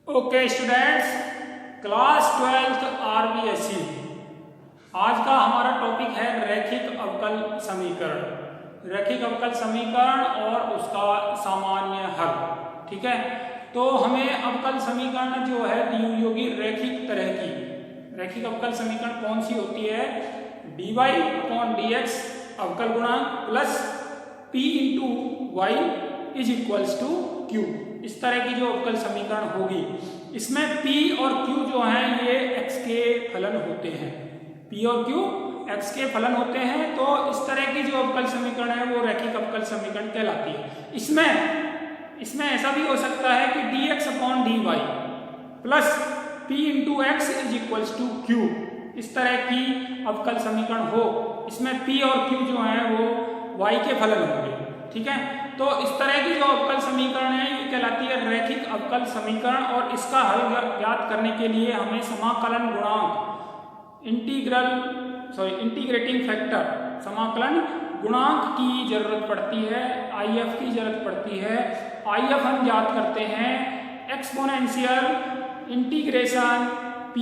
Okay students, class 12th RBSC. आज का हमारा टॉपिक है रैखिक अवकल समीकरण। रैखिक अवकल समीकरण और उसका सामान्य हल। ठीक है, तो हमें अवकल समीकरण जो है दी होगी रैखिक तरह की। रैखिक अवकल समीकरण कौन सी होती है? dy अपॉन dx अवकल गुणांक plus p into y is equals to q। इस तरह की जो अवकल समीकरण होगी, इसमें p और q जो हैं ये x के फलन होते हैं। p और q x के फलन होते हैं, तो इस तरह की जो अवकल समीकरण है वो रैखिक अवकल समीकरण कहलाती है। इसमें ऐसा भी हो सकता है कि dx upon dy plus p into x is equals to q। इस तरह की अवकल समीकरण हो, इसमें p और q जो है वो y के फलन होंगे। ठीक है, तो इस तरह की जो अवकल समीकरण है ये कहलाती है रैखिक अवकल समीकरण। और इसका हल ज्ञात करने के लिए हमें समाकलन गुणांक इंटीग्रेटिंग फैक्टर समाकलन गुणांक की जरूरत पड़ती है, IF की जरूरत पड़ती है। IF हम ज्ञात करते हैं एक्सपोनेंशियल इंटीग्रेशन p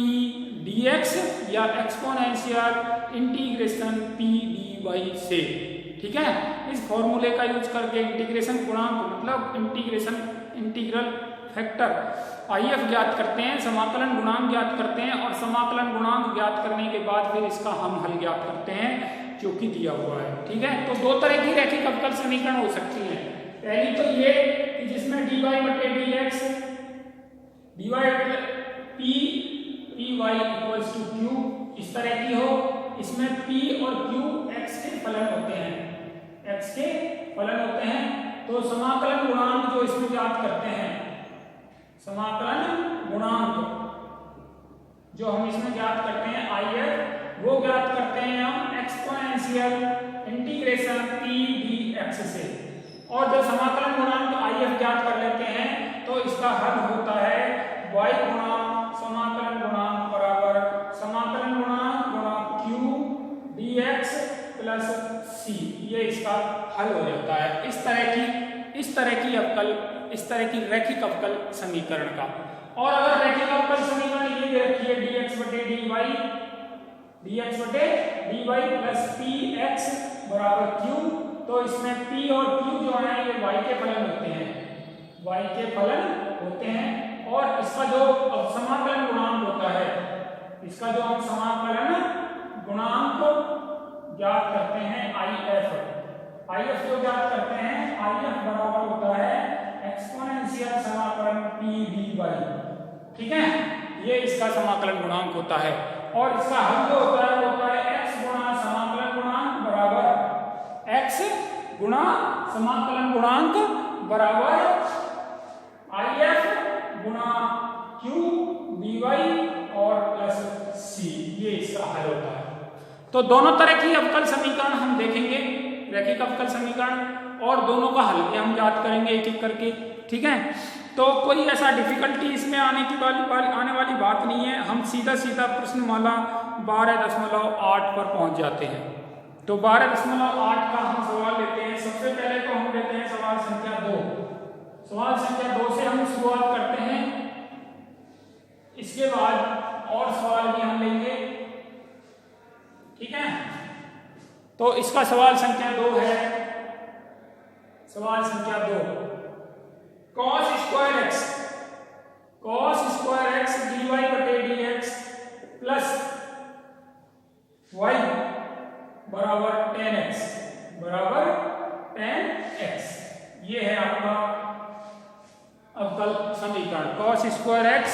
dx या एक्सपोनेंशियल इंटीग्रेशन p dy से। ठीक है, इस फॉर्मूले का यूज करके इंटीग्रेशन गुणांक मतलब इंटीग्रल फैक्टर IF ज्ञात करते हैं, समाकलन गुणांक ज्ञात करते हैं, और समाकलन गुणांक ज्ञात करने के बाद फिर इसका हम हल ज्ञात करते हैं जो कि दिया हुआ है। ठीक है, तो दो तरह की रैखिक अवकल समीकरण हो सकती है। पहली तो ये कि जिसमें dy बटे dx dy p y equals to q इस तरह की हो। इसमें p और q x के फलन होते हैं, तो समाकलन गुणांक जो इसमें ज्ञात करते हैं, समाकलन गुणांक जो हम इसमें ज्ञात करते हैं IF, वो ज्ञात करते हैं हम एक्सपोनेंशियल इंटीग्रेशन p dx से। और जब समाकलन गुणांक IF ज्ञात कर लेते हैं तो इसका हल होता है y गुणा समाकलन गुणांक बराबर समाकलन गुणांक गुणा q dx प्लस c। ये इसका हल हो जाता है इस तरह की रैखिक अवकल समीकरण का। और अगर रैखिक अवकल समीकरण ये दे रखी है dx बटे dy प्लस px बराबर q, तो इसमें p और q जो है ये y के फलन होते हैं। और इसका जो समाकलन गुणांक होता है, इसका जो हम समाकलन गुणांक ज्ञात करते हैं IF जो ज्ञात करते हैं, IF बराबर होता है एक्सपोनेंशियल समाकलन p dy। ठीक है, ये इसका समाकलन गुणांक होता है। और इसका हल जो होता है x गुणा समाकलन गुणांक बराबर x गुणा समाकलन गुणांक बराबर IF गुणा q dy और प्लस c। ये इसका हल होता है। तो दोनों तरह की अवकल समीकरण हम देखेंगे, रैखिक अवकल समीकरण, और दोनों का हल भी हम ज्ञात करेंगे एक एक करके। ठीक है, तो कोई ऐसा डिफिकल्टी इसमें आने वाली बात नहीं है। हम सीधा प्रश्नमाला 12.8 पर पहुंच जाते हैं। तो 12.8 का हम सवाल लेते हैं। सबसे पहले तो हम लेते हैं सवाल संख्या 2। सवाल संख्या 2 से हम शुरुआत करते हैं, इसके बाद और सवाल भी हम लेंगे। ठीक है, तो इसका सवाल संख्या 2 है। सवाल संख्या 2, cos स्क्वायर x dy बटे dx प्लस y बराबर 10x। ये है आपका अवकल समीकरण cos स्क्वायर x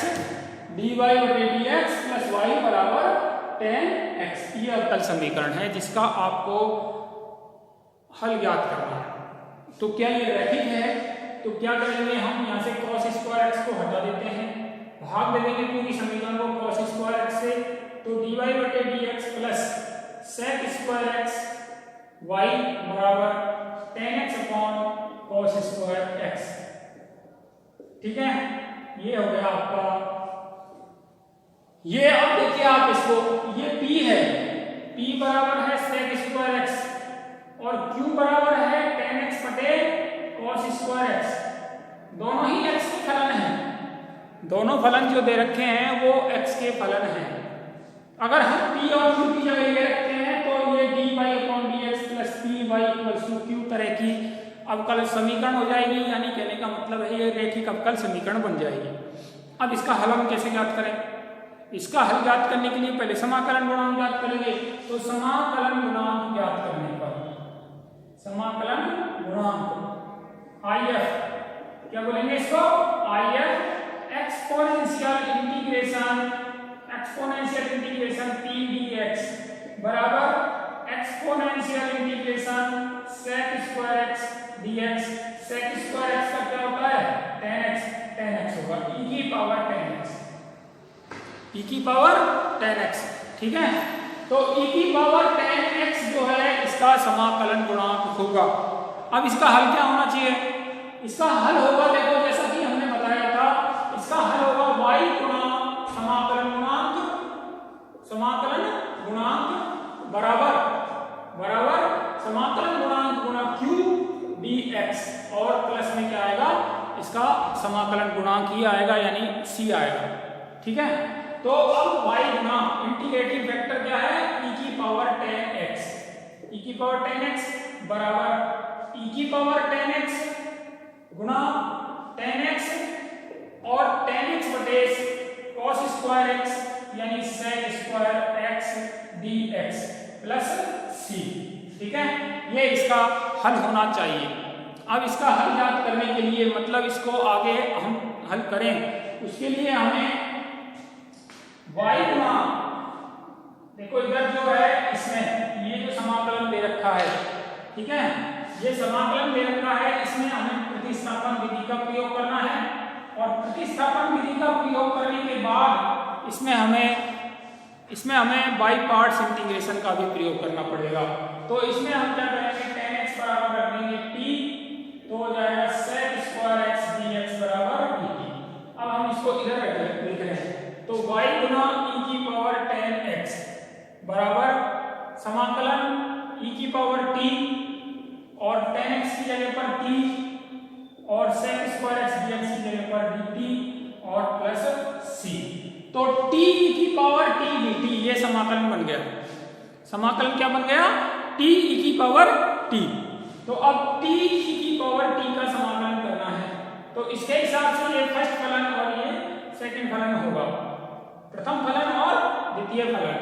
dy बटे dx प्लस y बराबर 10x। ये अवकल समीकरण है जिसका आपको हल ज्ञात करना है। तो क्या ये रैखिक है? तो क्या करेंगे हम, यहाँ से cos स्क्वायर x को हटा देते हैं, भाग दे देंगे पूरी समीकरण को cos स्क्वायर x से। तो dy बटे dx plus sec square x y बराबर 10x upon cos square x। ठीक है, ये हो गया आपका। ये अब देखिए आप इसको, ये p है, p बराबर है sec स्क्वायर x और q बराबर है 10x बटे cos स्क्वायर x। दोनों ही x के फलन हैं, दोनों फलन जो दे रखे हैं वो x के फलन हैं। अगर हम p और q की जगह ये रखते हैं तो ये dy/dx plus py equals to q तरह की अवकल समीकरण हो जाएगी, यानी कहने का मतलब है ये रैखिक अवकल समीकरण बन जाएगी। अब इसका हल हम कैसे ज्ञात करें? इसका हल ज्ञात करने के लिए पहले समाकलन गुणांक ज्ञात करेंगे। तो समाकलन गुणांक ज्ञात करने पर समाकलन गुणांक IF क्या बोलेंगे इसको? IF exponential integration p dx बराबर exponential integration sec square x dx। sec square x का क्या होता है? tan x होगा e की पावर tan x। ठीक है, तो e की पावर tan x जो है इसका समाकलन गुणांक होगा। अब इसका हल क्या होना चाहिए? इसका हल होगा, देखो जैसा कि हमने बताया था, इसका हल होगा y गुणा समाकलन गुणांक बराबर समाकलन गुणांक गुणा q dx और प्लस में क्या आएगा? इसका समाकलन गुणांक ही आएगा, यानी c आएगा। ठीक है, तो अब y गुना इंटीग्रेटिंग फैक्टर क्या है? e की पावर tan x बराबर e की पावर tan x गुना tan x और tan x बटे cos स्क्वायर x यानी sec square x dx plus c। ठीक है, ये इसका हल होना चाहिए। अब इसका हल ज्ञात करने के लिए, मतलब इसको आगे हम हल करें, उसके लिए हमें y गुना, देखो इधर जो है इसमें ये जो समाकलन दे रखा है, ठीक है, ये समाकलन दे रखा है, इसमें हमें प्रतिस्थापन विधि का प्रयोग करना है। और प्रतिस्थापन विधि का प्रयोग करने के बाद इसमें हमें बाई पार्ट्स इंटीग्रेशन का भी प्रयोग करना पड़ेगा। तो इसमें हम क्या करेंगे? tan x बराबर रख देंगे t, तो हो जाएगा sec स्क्वायर x dx बराबर dt। अब हम इसको इधर लिख रहे हैं, तो y गुना e की पावर tan x बराबर समाकलन e की पावर t और tan x की जगह पर t और sec स्क्वायर x dx की जगह पर dt और प्लस c। तो t e की पावर t dt ये समाकलन बन गया। समाकलन क्या बन गया? t e की पावर t। तो अब t e की पावर t का समाकलन करना है, तो इसके हिसाब से ये फर्स्ट फलन और ये सेकंड फलन होगा, प्रथम फलन और द्वितीय फलन।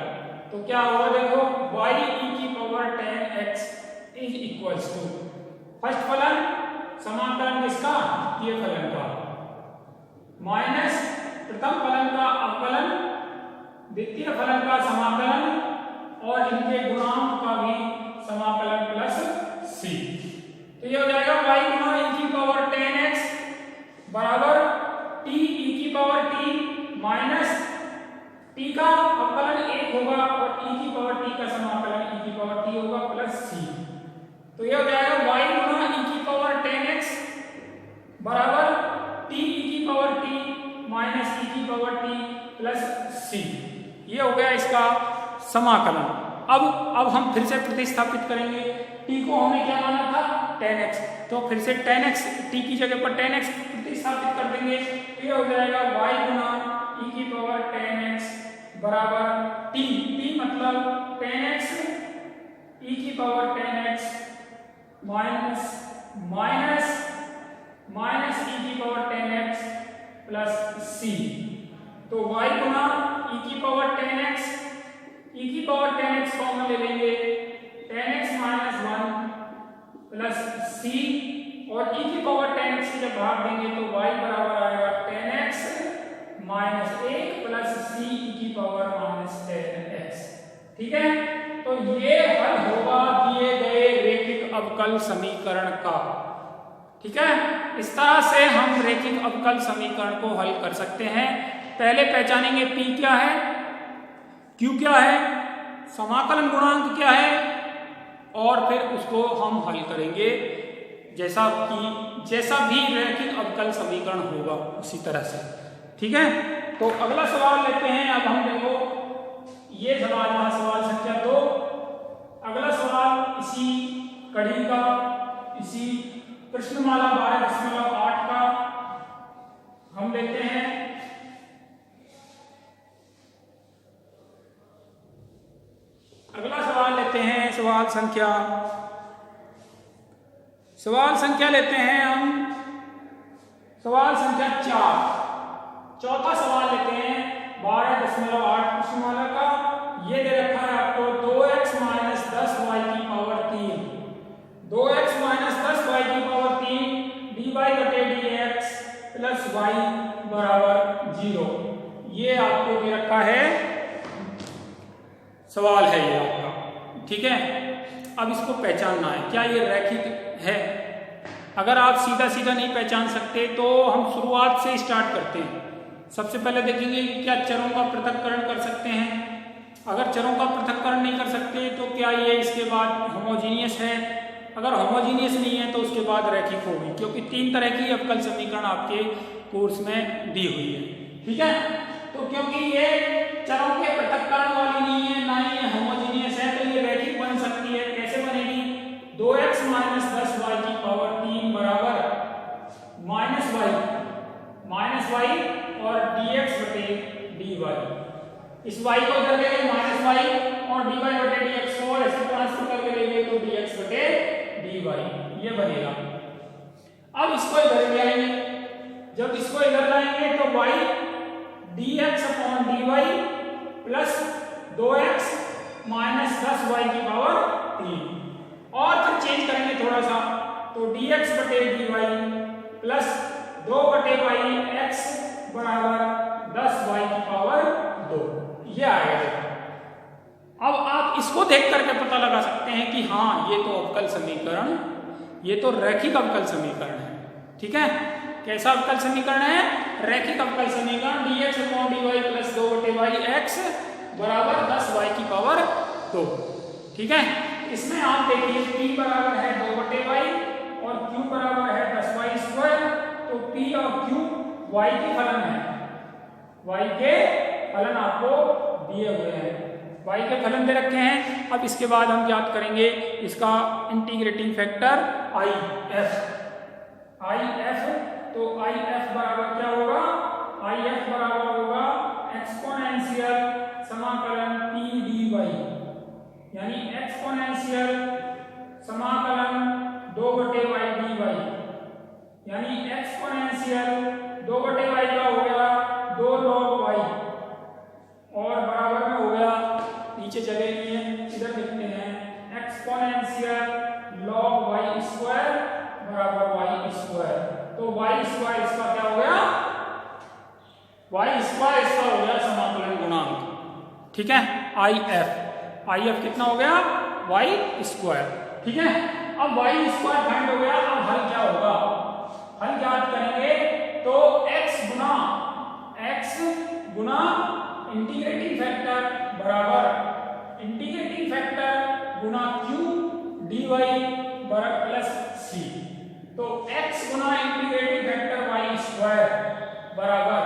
तो क्या होगा? देखो y e की power tan x is equals to first फलन समाकलन किसका? द्वितीय फलन का, माइनस प्रथम फलन का अवकलन, द्वितीय फलन का समाकलन और इनके गुणांक का भी समाकलन प्लस c। तो ये हो जाएगा y गुना e की पावर tan x बराबर t e की पावर t माइनस t का अवकलन 1 होगा और e की पावर t का समाकलन e की पावर t होगा प्लस c। तो ये हो जाएगा y गुना e की पावर tan x बराबर t e की पावर t माइनस e की पावर t प्लस c। ये हो गया इसका समाकलन। अब हम फिर से प्रतिस्थापित करेंगे। t को हमें क्या माना था? tan x, तो फिर से tan x t की जगह पर tan x प्रतिस्थापित कर देंगे। ये हो जाएगा y गुना e की पावर tan x बराबर t मतलब tan x e की power tan x minus e की power tan x plus c। तो y गुना e की पावर tan x, e की पावर tan x कॉमन ले लेंगे, tan x minus 1 plus c और e की पावर tan x से जब भाग देंगे तो y बराबर आएगा tan x minus 1 plus c e की पावर माइनस tan x। ठीक है, तो ये हल होगा दिए गए रैखिक अवकल समीकरण का। ठीक है, इस तरह से हम रैखिक अवकल समीकरण को हल कर सकते हैं। पहले पहचानेंगे p क्या है, q क्या है, समाकलन गुणांक क्या है, और फिर उसको हम हल करेंगे जैसा भी रैखिक अवकल समीकरण होगा उसी तरह से। ठीक है, तो अगला सवाल लेते हैं। अब हम देखो ये सवाल था सवाल संख्या 2। अगला सवाल इसी कड़ी का, इसी प्रश्नमाला 12.8 का हम लेते हैं। सवाल संख्या लेते हैं हम, सवाल संख्या 4। चौथा सवाल लेते हैं 12.8 प्रश्न वाला का। ये दे रखा है आपको 2x माइनस 10y की पावर 3, 2x माइनस 10y की पावर 3 dy बटे dx प्लस y बराबर 0। ये आपको दे रखा है, सवाल है ये आपका, ठीक है। अब इसको पहचानना है, क्या ये रैखिक है। अगर आप सीधा सीधा नहीं पहचान सकते तो हम शुरुआत से स्टार्ट करते हैं। सबसे पहले देखेंगे कि क्या चरों का पृथक्करण कर सकते हैं। अगर चरों का पृथक्करण नहीं कर सकते तो क्या ये इसके बाद होमोजीनियस है। अगर होमोजीनियस नहीं है तो उसके बाद रैखिक होगी, क्योंकि 3 तरह की अवकल समीकरण आपके कोर्स में दी हुई है, ठीक है। तो क्योंकि ये चरों के पृथक्करण वाली नहीं है, ना ही ये होमोजीनियस है, तो ये रैखिक बन सकती है। कैसे बनेगी, 2x माइनस 10y की पावर 3 बराबर माइनस y और dx बटे dy। इस y को इधर ले गए माइनस y और dy बटे dx को ऐसे ट्रांसफर करके ले गए तो dx बटे dy ये बनेगा। अब इसको इधर ले आएंगे, जब इसको इधर लाएंगे तो y dx upon dy plus 2x minus 10y की पावर 3 और फिर चेंज करेंगे थोड़ा सा, तो dx बटे dy प्लस 2 बटे y x बराबर 10y की पावर 2 ये आएगा। अब आप इसको देख करके पता लगा सकते हैं कि हाँ ये तो अवकल समीकरण, ये तो रैखिक अवकल समीकरण है, ठीक है। कैसा अवकल समीकरण है, रैखिक अवकल समीकरण। dx अपॉन dy प्लस 2 बटे y x बराबर 10y की पावर 2, ठीक है। इसमें आप देखिए p बराबर है 2 बटे y और q बराबर है 10y स्क्वायर। तो p और q y के फलन है, y के फलन आपको दिए हुए हैं, y के फलन दे रखे हैं। अब इसके बाद हम ज्ञात करेंगे इसका इंटीग्रेटिंग फैक्टर if। तो if बराबर क्या होगा, if बराबर होगा एक्सपोनेंशियल समाकलन p dy, यानी एक्सपोनेंशियल समाकलन 2 बटे y dy, यानी एक्सपोनेंशियल 2 बटे y का हो गया 2 log y और बराबर में हो गया, नीचे चले गए इधर लिखते हैं एक्सपोनेंशियल log y स्क्वायर बराबर y स्क्वायर। तो y स्क्वायर इसका क्या हो गया, y स्क्वायर इसका हो गया समाकलन गुणांक, ठीक है। if कितना हो गया, y स्क्वायर, ठीक है। अब y स्क्वायर फाइंड हो गया। अब हल क्या होगा, हल ज्ञात करेंगे तो x गुना इंटीग्रेटिंग फैक्टर बराबर इंटीग्रेटिंग फैक्टर गुना q dy बराबर प्लस c। तो x गुना इंटीग्रेटिंग फैक्टर y स्क्वायर बराबर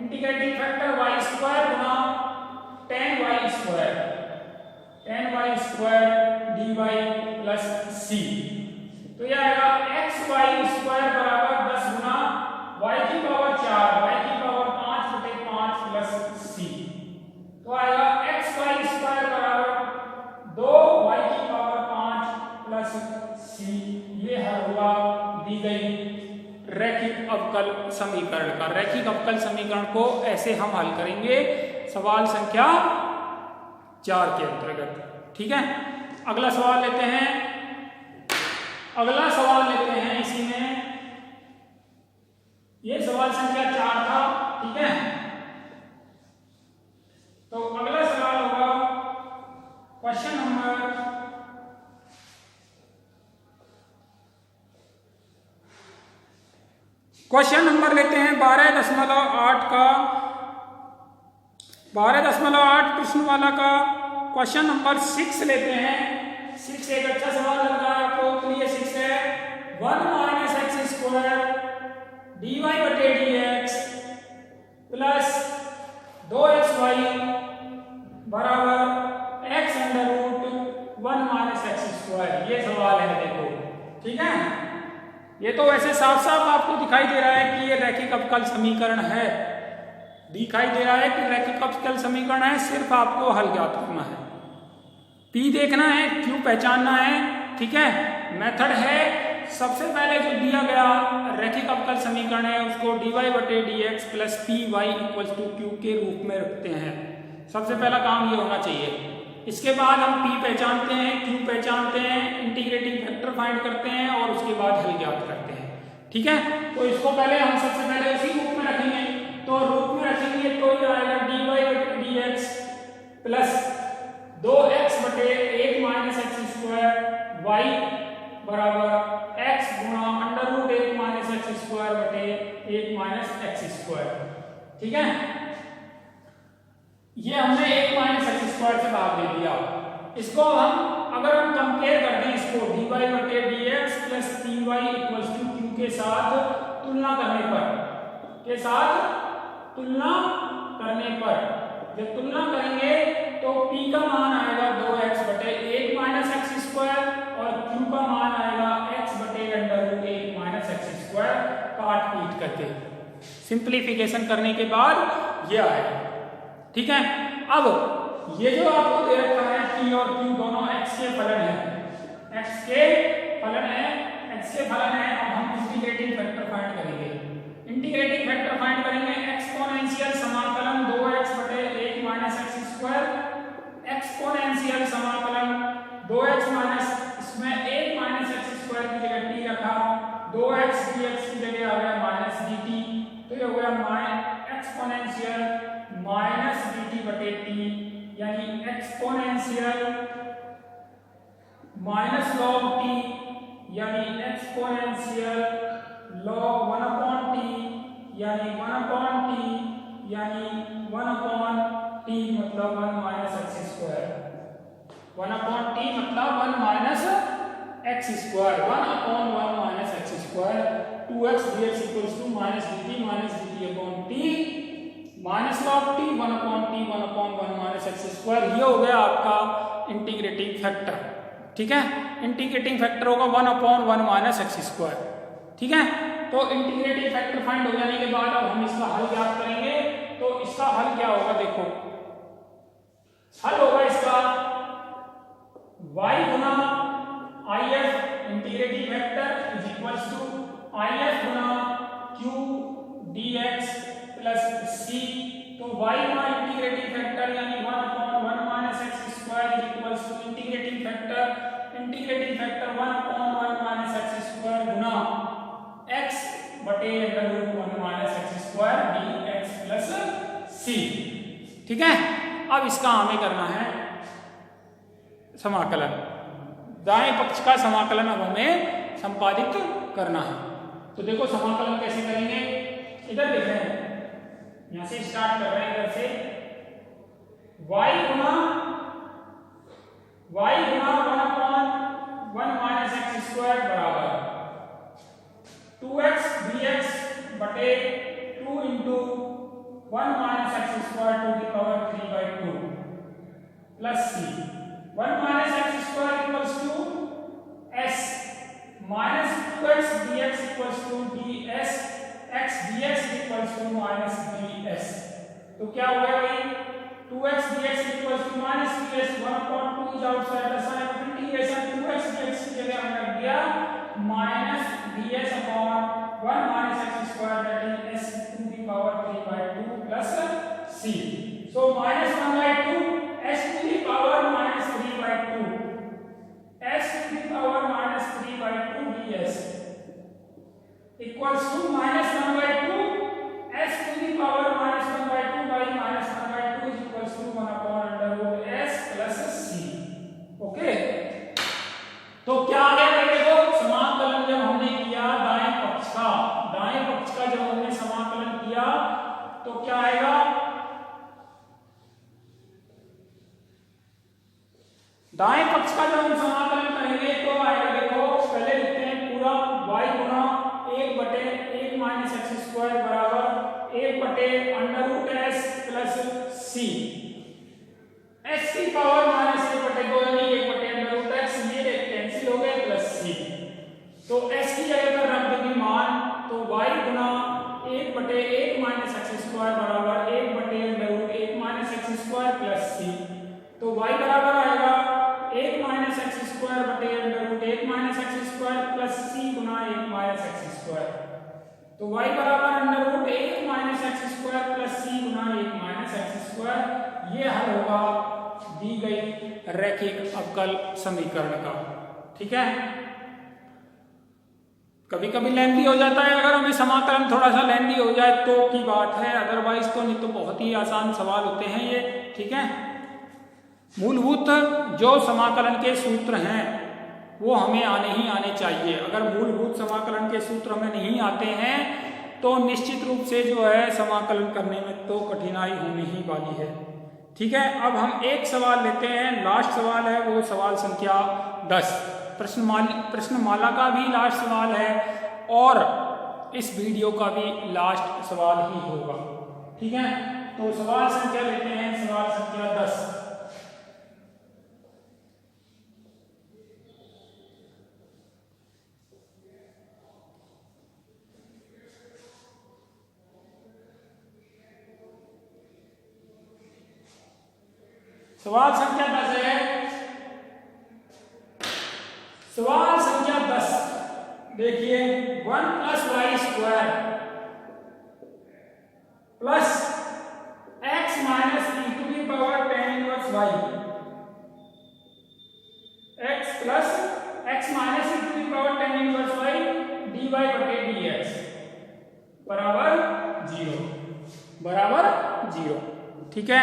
इंटीग्रेटिंग फैक्टर y स्क्वायर गुना tan y square dy plus c। तो यह आएगा x y स्क्वायर बराबर 10 गुना y की पावर 4 y की पावर 5 बटे 5 प्लस c। तो आएगा x y स्क्वायर बराबर 2 y की पावर 5 प्लस c। ये हल होगा दी गई रैखिक अवकल समीकरण का। रैखिक अवकल समीकरण को ऐसे हम हल करेंगे सवाल संख्या 4 के अंतर्गत, ठीक है। अगला सवाल लेते हैं, इसी में ये सवाल संख्या 4 था, ठीक है। तो अगला सवाल होगा क्वेश्चन नंबर लेते हैं 12.8 का, 12.8 प्रश्न वाला का क्वेश्चन नंबर 6 लेते हैं। 6 एक अच्छा सवाल लग रहा है आपको, तो ये 6 है 1 माइनस एक्स स्क्वायर dy बटे dx प्लस 2xy बराबर x under root 1 minus x square. ये सवाल है, देखो, ठीक है। ये तो वैसे साफ साफ आपको दिखाई दे रहा है कि ये रैखिक अवकल समीकरण है, दिखाई दे रहा है कि रैखिक अवकल समीकरण है, सिर्फ आपको हल ज्ञात करना है, P देखना है, Q पहचानना है, ठीक है। मेथड है, सबसे पहले जो दिया गया रैखिक अवकल समीकरण है उसको dy/dx plus py equal to q के रूप में रखते हैं। सबसे पहला काम ये होना चाहिए। इसके बाद हम p पहचानते हैं, q पहचानते हैं, इंटीग्रेटिंग फैक्टर फाइंड करते हैं और उसके बाद हल ज्ञात करते हैं, ठीक है। तो इसको पहले हम सबसे पहले उसी रूप में रखेंगे। तो रूप में रखेंगे तो ये आएगा dy/dx प्लस 2x बटे 1 माइनस एक्स स्क्वायर y बराबर x गुणा under root 1 minus x square बटे 1 माइनस एक्स स्क्वायर, ठीक है। ये हमने 1 माइनस एक्स स्क्वायर से भाग दे दिया। इसको हम अगर हम कंपेयर कर दें इसको dy/dx plus py equals to q के साथ तुलना करने पर जब तुलना करेंगे तो p का मान आएगा 2x बटे 1 माइनस एक्स स्क्वायर और q का मान आएगा x बटे under root 1 minus x square काट पीट करके सिंप्लीफिकेशन करने के बाद ये आएगा, ठीक है। अब ये जो आपको दे रखा है p और q दोनों x के फलन है, x के फलन है। अब हम इंटीग्रेटिंग फैक्टर फाइंड करेंगे। इंटीग्रेटिंग फैक्टर फाइंड करेंगे एक्सपोनेंशियल समाकलन 2x बटे 1 माइनस एक्स स्क्वायर, एक्सपोनेंशियल समाकलन 2x माइनस इसमें 1 माइनस एक्स स्क्वायर की जगह t रखा, 2x dx की जगह आ गया माइनस dt, तो ये हो गया एक्सपोनेंशियल माइनस dt बटे t, यानी एक्सपोनेंशियल माइनस लॉग t यानी एक्सपोनेंशियल लॉग 1 अपॉन t यानी 1 अपॉन t यानी 1 अपॉन t मतलब 1 minus x square, 1 upon t मतलब 1 minus x square, 1 upon 1 minus x square, 2x dx equals to minus dt upon t minus log t 1 upon t 1 upon 1 minus x square. ये हो गया आपका integrating factor, ठीक है। Integrating factor होगा 1 upon 1 minus x square, ठीक है। तो इंटीग्रेटिंग फैक्टर फाइंड हो जाने के बाद अब हम इसका हल ज्ञात करेंगे। तो इसका हल क्या होगा, देखो हल होगा इसका y गुना if integrating factor is equals to if गुना q dx प्लस c। तो y गुना इंटीग्रेटिंग फैक्टर यानी 1 upon 1 minus x square is equals to integrating factor 1 upon 1 minus x square गुना x बटे under root 1 minus x square dx plus c, ठीक है। अब इसका हमें करना है समाकलन, दाएं पक्ष का समाकलन अब हमें संपादित करना है। तो देखो समाकलन कैसे करेंगे, इधर देख रहे हैं, यहां से स्टार्ट कर रहे हैं, इधर से y गुना 1 अपॉन 1 माइनस एक्स स्क्वायर बराबर 2x dx बटे 2 into 1 minus x square to the power 3/2 plus c। 1 minus x square equals to s minus 2x dx equals to ds x dx equals to minus ds। तो क्या हो गया भाई, 2x dx equals to minus ds, 1 upon 2 is outside the sign of integration, 2x dx की जगह हमने रख दिया minus ds upon 1 minus x square that is s to the power 3/2 plus c। So minus 1/2 s to the power minus 3/2 s to the power minus 3/2 ds equals to minus 1/2 s to the power minus 1/2 by minus 1/2 is equals to 1 upon under root s plus c। Okay, तो क्या आ गया भाई, देखो समाकलन जब हमने किया दाएं पक्ष का जब हमने समाकलन किया तो क्या आएगा, दाएं पक्ष का जब हम समाकलन करेंगे तो आएगा, देखो पहले लिखते हैं पूरा y गुना 1 बटे 1 माइनस एक्स स्क्वायर बराबर 1 बटे under root s plus c, s की पावर माइनस 1 बटे 2 यानी 1 बटे अंडर रूट x, ये कैंसिल हो गए प्लस c। तो s की जगह पर रख देंगे मान, तो y गुना 1 बटे 1 माइनस एक्स स्क्वायर बराबर 1 बटे under root 1 minus x square plus c। तो y बराबर आएगा तो y बराबर under root 1 minus x square plus c गुना 1 माइनस एक्स स्क्वायर, ये हल होगा दी गई रैखिक अवकल समीकरण का। ठीक है, कभी कभी लेंथी हो जाता है, अगर हमें समाकलन थोड़ा सा लेंथी हो जाए तो की बात है, अदरवाइज तो नहीं तो बहुत ही आसान सवाल होते हैं ये। ठीक है, मूलभूत जो समाकलन के सूत्र हैं वो हमें आने ही आने चाहिए। अगर मूलभूत समाकलन के सूत्र हमें नहीं आते हैं तो निश्चित रूप से जो है समाकलन करने में तो कठिनाई होने ही वाली है। ठीक है, अब हम एक सवाल लेते हैं, लास्ट सवाल है, वो सवाल संख्या 10। प्रश्नमाला का भी लास्ट सवाल है और इस वीडियो का भी लास्ट सवाल ही होगा। ठीक है, तो सवाल संख्या लेते हैं, सवाल संख्या 10। सवाल संख्या 10 है, सवाल संख्या 10 देखिए, 1 plus y square plus x minus e to the power tan inverse y, x plus x minus e to the power tan inverse y d y बटे डी एक्स बराबर 0, बराबर 0। ठीक है,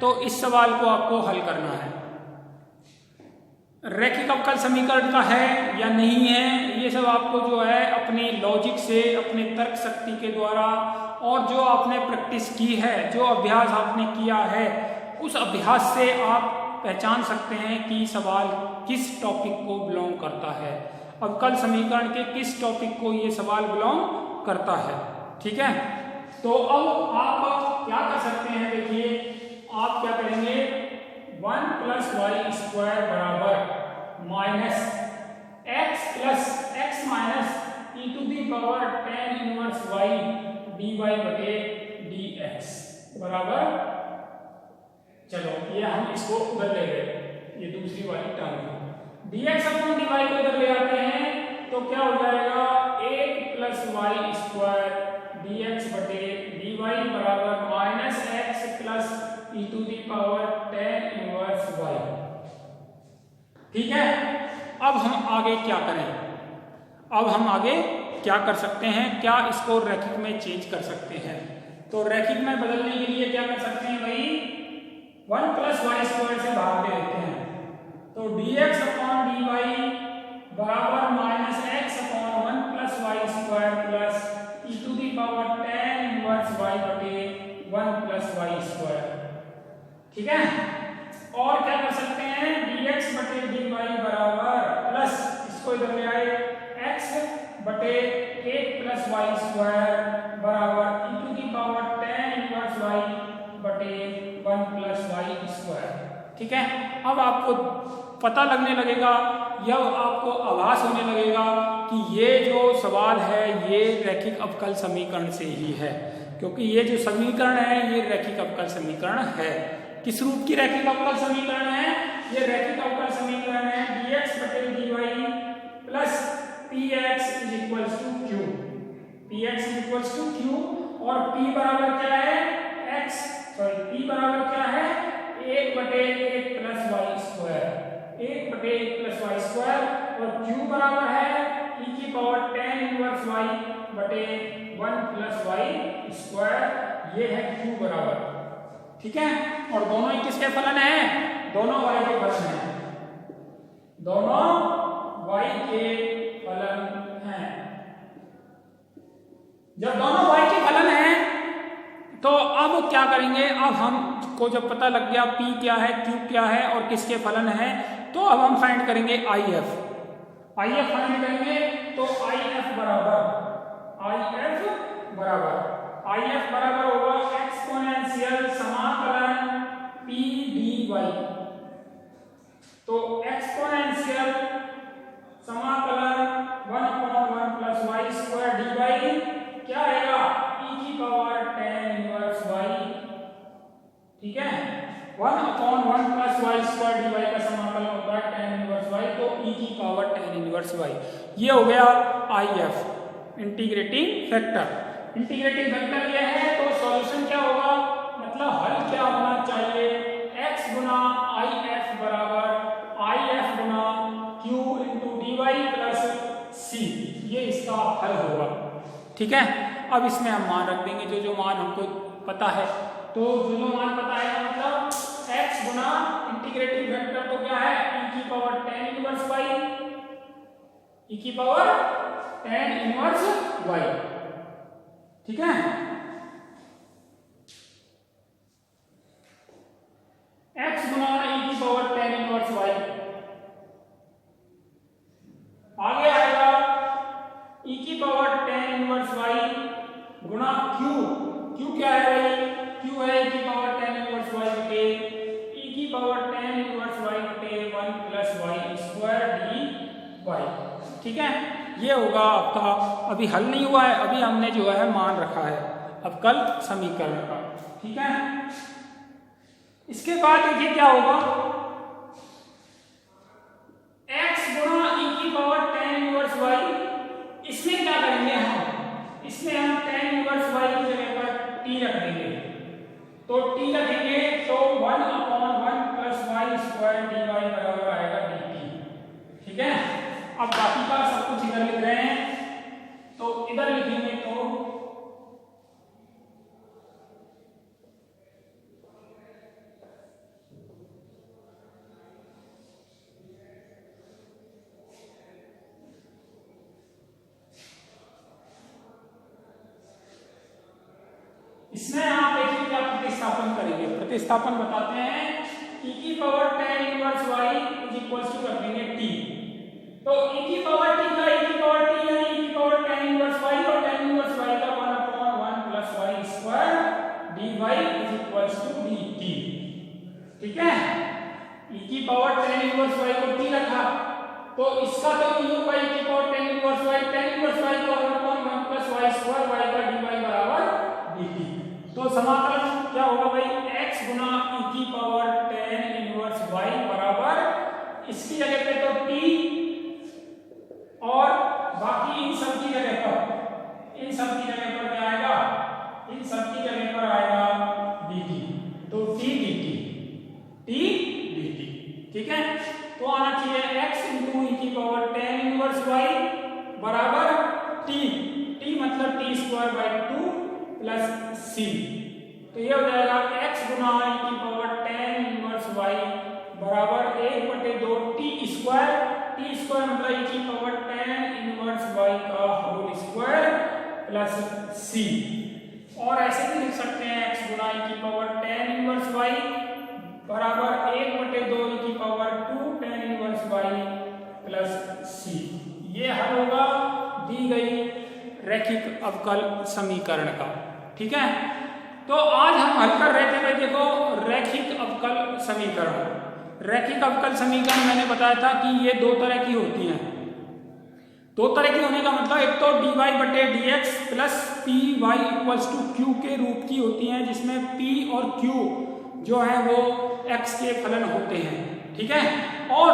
तो इस सवाल को आपको हल करना है। रैखिक अवकल समीकरण का है या नहीं है, ये सब आपको जो है अपनी लॉजिक से, अपने तर्क शक्ति के द्वारा और जो आपने प्रैक्टिस की है, जो अभ्यास आपने किया है, उस अभ्यास से आप पहचान सकते हैं कि सवाल किस टॉपिक को बिलोंग करता है, अवकल समीकरण के किस टॉपिक को ये सवाल बिलोंग करता है। ठीक है, तो अब आप क्या कर सकते हैं, देखिए आप क्या करेंगे, 1 प्लस वाई स्क्वायर बराबर minus x plus x minus e to the power tan inverse y d y बटे डी एक्स बराबर, चलो ये हम इसको उधर ले गए, ये दूसरी वाली term d x upon d y को इधर ले आते हैं तो क्या हो जाएगा, 1 plus y square d x बटे डी वाई बराबर minus x plus e to the power tan inverse y. ठीक है, अब हम आगे क्या करें, अब हम आगे क्या कर सकते हैं, क्या इसको रैखिक में चेंज कर सकते हैं। तो रैखिक में बदलने के लिए क्या कर सकते हैं भाई, 1 प्लस वाई स्क्वायर से भाग दे देते हैं, तो d x upon d y बराबर minus x upon 1 plus y square plus e to the power tan inverse y बटे 1 प्लस वाई स्क्वायर। ठीक है, और क्या कर सकते हैं, dx बटे dy बराबर प्लस इसको इधर ले आए x बटे 1 प्लस वाई स्क्वायर बराबर e to the power tan inverse y बटे 1 प्लस वाई स्क्वायर। ठीक है, अब आपको पता लगने लगेगा या आपको आभास होने लगेगा कि ये जो सवाल है ये रैखिक अवकल समीकरण से ही है, क्योंकि ये जो समीकरण है ये रैखिक अवकल समीकरण है। किस रूप की रैखिक अवकल समीकरण है, ये रैखिक अवकल समीकरण है dx बटे dy plus px is equals to q, px is equals to q और p बराबर क्या है, x सॉरी p बराबर क्या है, 1 बटे 1 प्लस वाई स्क्वायर, 1 बटे 1 प्लस वाई स्क्वायर और q बराबर है e की पावर 10 इनवर्स y बटे 1 प्लस वाई स्क्वायर, ये है q बराबर। ठीक है, और दोनों ही किसके फलन हैं, दोनों y के फलन हैं, दोनों y के फलन हैं। जब दोनों y के फलन हैं तो अब क्या करेंगे, अब हमको जब पता लग गया p क्या है, q क्या है और किसके फलन है, तो अब हम फाइंड करेंगे IF फाइंड करेंगे, तो IF बराबर होगा एक्सपोनेंशियल समाकलन p dy, तो एक्सपोनेंशियल समाकलन 1/1 प्लस वाई स्क्वायर dy क्या रहेगा, e की पावर 10 इनवर्स y। ठीक है, 1/1 प्लस वाई स्क्वायर dy का समाकलन होता है 10 इनवर्स y, तो e की पावर 10 इनवर्स y, ये हो गया IF। Integrating factor. Integrating factor यह है तो सॉल्यूशन क्या होगा, मतलब हल क्या होना चाहिए, x गुना आई एफ बराबर आई एफ गुना Q into d y plus c, ये इसका हल होगा। ठीक है, अब इसमें हम मान रख देंगे जो मान हमको पता है। तो जो मान पता है मतलब x गुना इंटीग्रेटिंग फैक्टर तो क्या है, e की power tan inverse y, e की पावर tan इनवर्स y। ठीक है, x गुना e की पावर tan इनवर्स y, आगे आएगा e की पावर tan इनवर्स y गुना q, q क्या है भाई, q है e की पावर tan इनवर्स y बटे e की पावर tan इनवर्स y बटे 1 प्लस y स्क्वायर dy। ठीक है, ये होगा आपका, अभी हल नहीं हुआ है, अभी हमने जो है मान रखा है अवकल समीकरण का। ठीक है, इसके बाद देखिए क्या होगा, x गुना e की पावर tan इनवर्स y, इसमें क्या करेंगे हम, इसमें हम tan इनवर्स y की जगह पर t रख देंगे, तो t रखेंगे तो 1/1 प्लस y स्क्वायर dy बराबर आएगा dt। ठीक है, अब बाकी का सब कुछ इधर लिख रहे हैं, तो इधर लिखेंगे तो इसमें आप देखिए क्या प्रतिस्थापन करेंगे, प्रतिस्थापन बताते हैं, e की power tan inverse y is equal to कर देंगे t, तो e की पावर t का e की पावर t यानी e की पावर tan इनवर्स y और tan इनवर्स y का 1/1 plus y square dy is equal to dt। ठीक है, e की पावर tan इनवर्स y को t रखा, तो इसका तो e होगा e की power tan inverse y, tan inverse y का 1/1 प्लस y स्क्वायर y का dy बराबर dt। तो समाकलन क्या होगा भाई, x गुना e की पावर tan इनवर्स y बराबर, इसकी जगह पे तो t और बाकी इन सब की जगह पर, इन सब की जगह पर क्या आएगा, इन सब की जगह पर आएगा dt, तो t dt, t dt। ठीक है, तो आना चाहिए x इंटू e की पावर tan इनवर्स y बराबर t, t मतलब t square by 2 plus c, तो ये हो जाएगा x गुना e की पावर tan इनवर्स y बराबर 1/2 t स्क्वायर, t स्क्वायर मतलब e की पावर tan इनवर्स y का होल स्क्वायर प्लस c, और ऐसे भी लिख सकते हैं x गुना e की पावर tan इनवर्स y बराबर 1/2 e की power 2 tan inverse y plus c। ये हल होगा दी गई रैखिक अवकल समीकरण का। ठीक है, तो आज हम हल कर रहे थे भाई, देखो रैखिक अवकल समीकरण। रैखिक अवकल समीकरण मैंने बताया था कि ये दो तरह की होती हैं, दो तरह की होने का मतलब एक तो dy बटे dx plus p y equals to q के रूप की होती हैं, जिसमें p और q जो है वो x के फलन होते हैं। ठीक है, और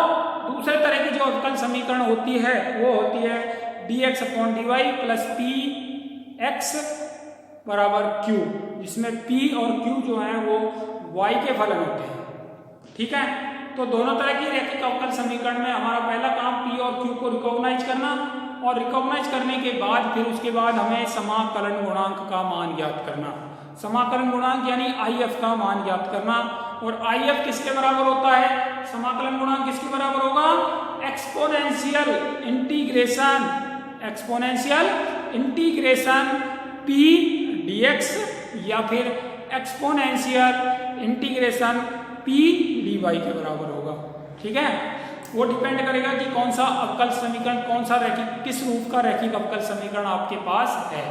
दूसरे तरह की जो अवकल समीकरण होती है वो होती है dx upon dy plus P x बराबर q, जिसमें p और q जो है वो y के फलन होते हैं। ठीक है, तो दोनों तरह की रैखिक अवकल समीकरण में हमारा पहला काम p और q को रिकॉग्नाइज करना, और रिकॉग्नाइज करने के बाद फिर उसके बाद हमें समाकलन गुणांक का मान ज्ञात करना। समाकलन गुणांक यानी IF का मान ज्ञात करना, और IF किसके बराबर होता है, समाकलन गुणांक किसके बराबर होगा, एक्सपोनेंशियल इंटीग्रेशन p dx या फिर एक्सपोनेंशियल इंटीग्रेशन p dy के बराबर होगा। ठीक है, वो डिपेंड करेगा कि कौन सा अवकल समीकरण, कौन सा रैखिक, किस रूप का रैखिक अवकल समीकरण आपके पास है।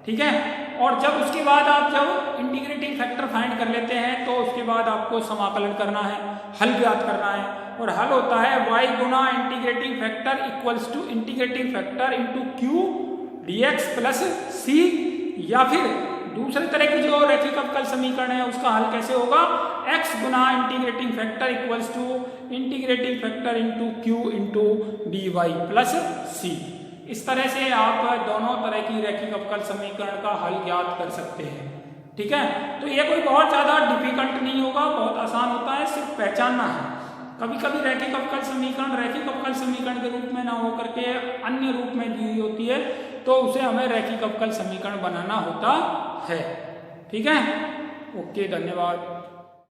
ठीक है, और जब उसके बाद आप जब इंटीग्रेटिंग फैक्टर फाइंड कर लेते हैं तो उसके बाद आपको समाकलन करना है, हल ज्ञात करना है, और हल होता है y गुना integrating factor equals to integrating factor into q dx plus c, या फिर दूसरे तरह की जो रैखिक अवकल समीकरण है उसका हल कैसे होगा, x गुना integrating factor equals to integrating factor into q into dy plus c। इस तरह से आप दोनों तरह की रैखिक अवकल समीकरण का हल ज्ञात कर सकते हैं। ठीक है, तो ये कोई बहुत ज़्यादा डिफिकल्ट नहीं होगा, बहुत आसान होता है, सिर्फ पहचानना है। कभी कभी रैखिक अवकल समीकरण के रूप में ना हो करके अन्य रूप में दी हुई होती है, तो उसे हमें रैखिक अवकल समीकरण बनाना होता है। ठीक है, ओके, धन्यवाद।